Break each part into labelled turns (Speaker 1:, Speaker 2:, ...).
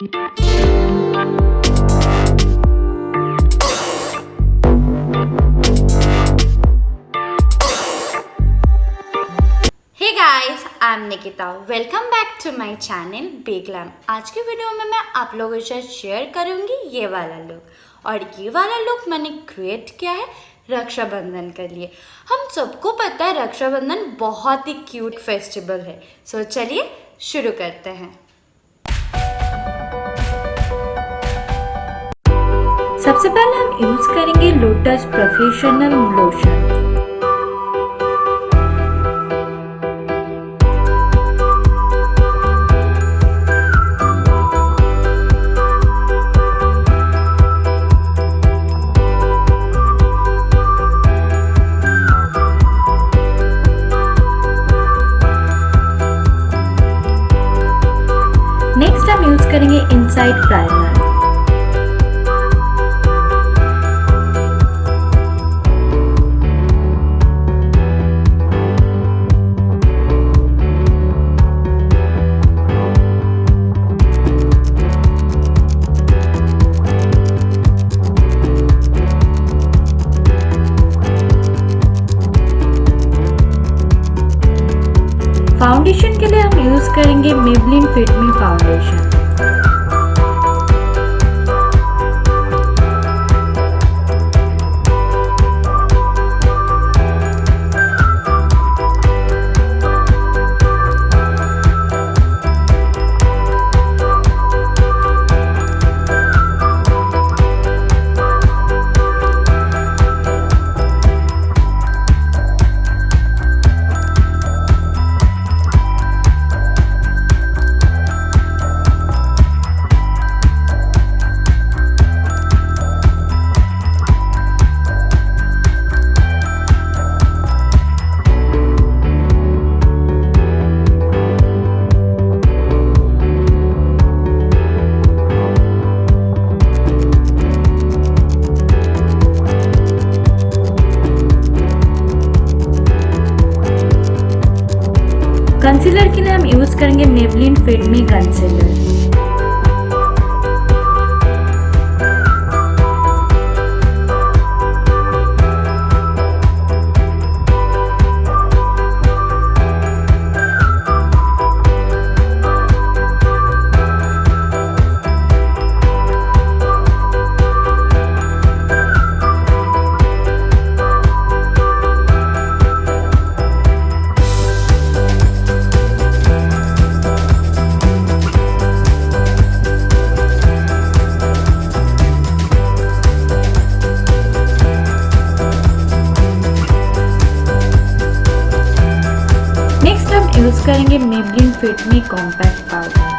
Speaker 1: Hey guys, I'm Nikita. Welcome back to my channel Glam. आज की video में मैं आप लोगों के साथ शेयर करूंगी ये वाला लुक। और ये वाला लुक मैंने क्रिएट किया है रक्षाबंधन के लिए। हम सबको पता है रक्षाबंधन बहुत ही क्यूट फेस्टिवल है। सो चलिए शुरू करते हैं। सबसे पहले हम यूज करेंगे लोटस प्रोफेशनल लोशन। नेक्स्ट हम यूज करेंगे इनसाइड प्राइमर। फाउंडेशन के लिए हम यूज करेंगे Maybelline फिट मी फाउंडेशन। कंसीलर के लिए हम यूज करेंगे Maybelline फिट मी कंसीलर। यूज करेंगे Maybelline फिट मी कॉम्पैक्ट पाउडर।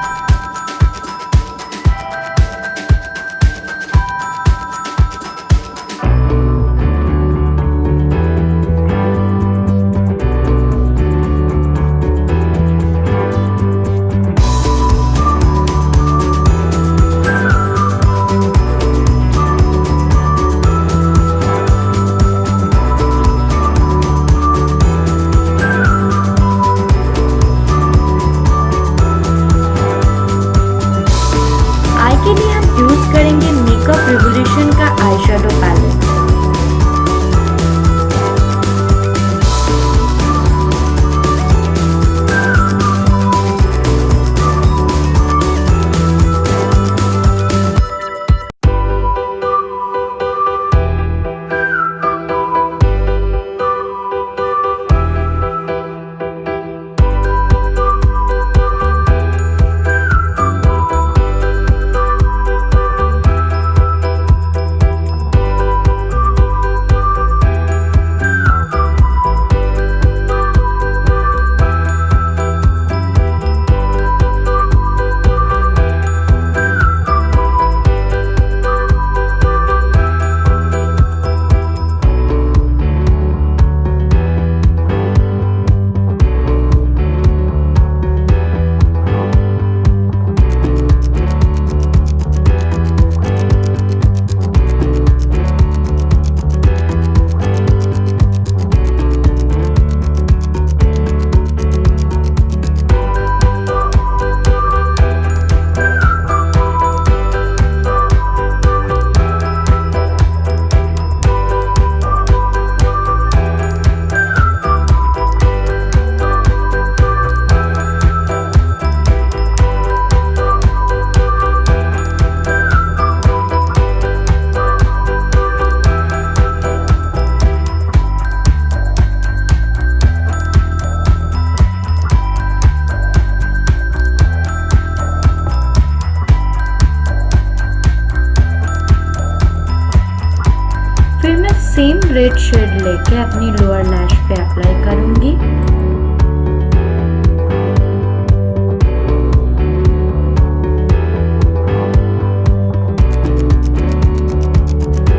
Speaker 1: के लिए हम यूज करेंगे Nicka का आईशैडो पैलेट। रेड शेड लेके अपनी लोअर लैश पे अप्लाई करूंगी।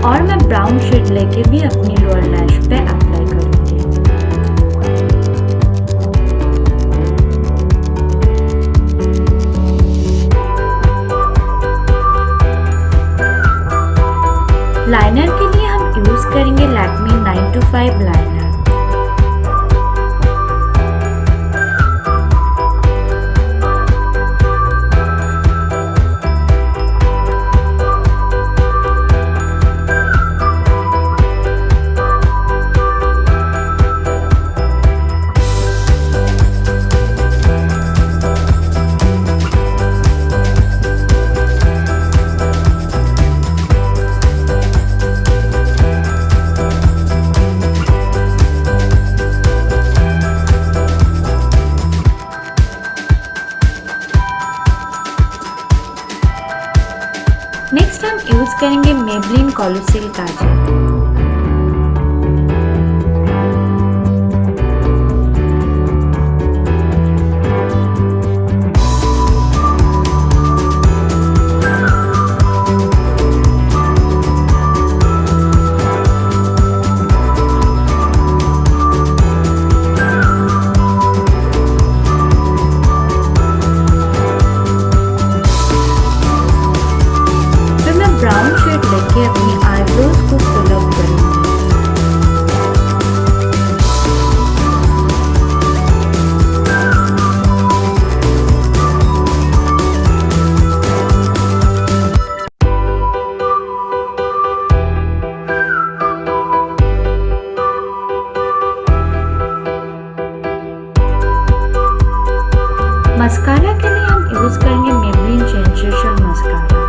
Speaker 1: और मैं ब्राउन शेड लेके भी अपनी लोअर लैश पे अप्लाई करूंगी। लाइनर के लिए हम यूज करेंगे लैक्मे 925 लाइनर। नेक्स्ट हम यूज करेंगे Maybelline कॉलोसल काजल। ब्राउन शेड लेके अपनी आईब्रोज को फिल अप करेंगे। मस्कारा के लिए हम यूज करेंगे Maybelline सेंसेशन मस्कारा।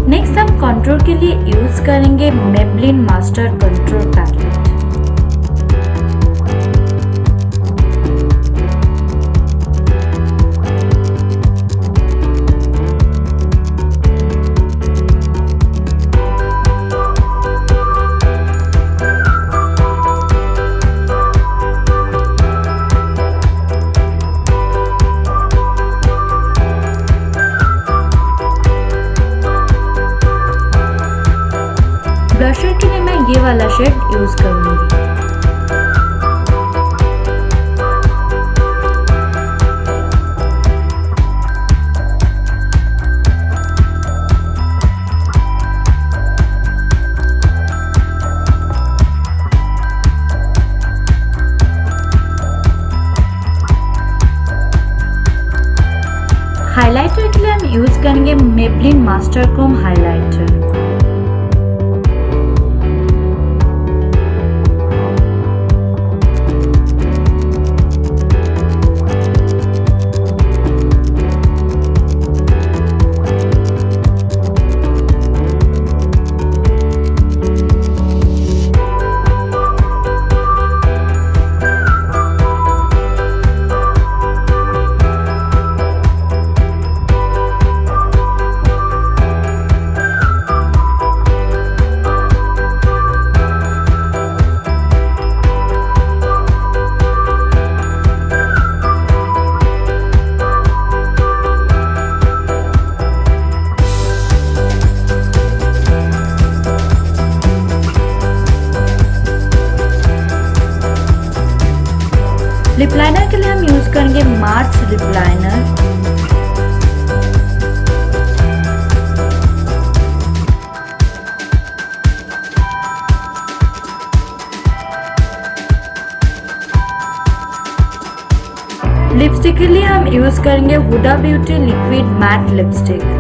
Speaker 1: नेक्स्ट हम कंटूर के लिए यूज करेंगे Maybelline master contour palette. Blusher के लिए मैं ये वाला शेड यूज करूंगी। हाइलाइटर के लिए हम यूज करेंगे Maybelline master Chrome highlighter. Lip liner के लिए हम यूज करेंगे मार्स लिप लाइनर। लिपस्टिक के लिए हम यूज करेंगे Huda Beauty liquid matte lipstick.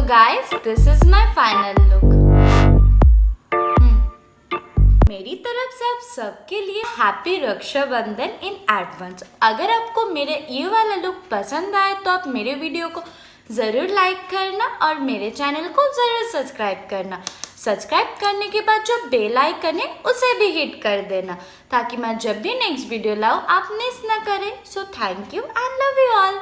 Speaker 1: Guys this is my final look. मेरी तरफ से आप सबके लिए हैप्पी रक्षाबंधन इन एडवांस। अगर आपको मेरे ये वाला लुक पसंद आए तो आप मेरे वीडियो को ज़रूर लाइक करना और मेरे चैनल को ज़रूर सब्सक्राइब करना। सब्सक्राइब करने के बाद जो बेल आइकन है उसे भी हिट कर देना ताकि मैं जब भी नेक्स्ट वीडियो लाऊं आप मिस ना करें। So thank you and love you all.